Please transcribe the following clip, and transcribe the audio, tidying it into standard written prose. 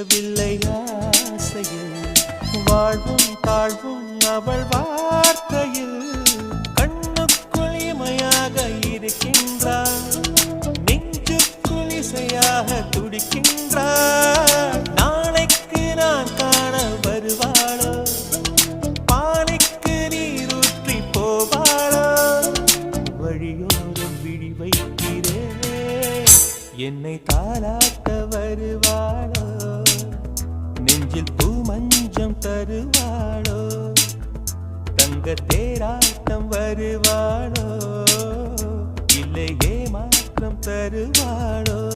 தீரவில்லை ஆசையில் வாழ்வும் தாழ்வும் அவள் வார்த்தையில் கண்ணுக்குள் இமையாக இருக்கின்றாள் நெஞ்சுக்குள் இசையாக துடிக்கின்றாள் நாளைக்கு நான் காண வருவாளோ பானைக்கு நீரூற்றி போவாளோ வழியோரம் விழி வைக்கிறேன் என்னை தாளாட்ட வருவாளோ நெஞ்சில் பூ மஞ்சம் தருவாளோ தங்க தேராட்டம் வருவாளோ இல்லை ஏமாற்றம் தருவாளோ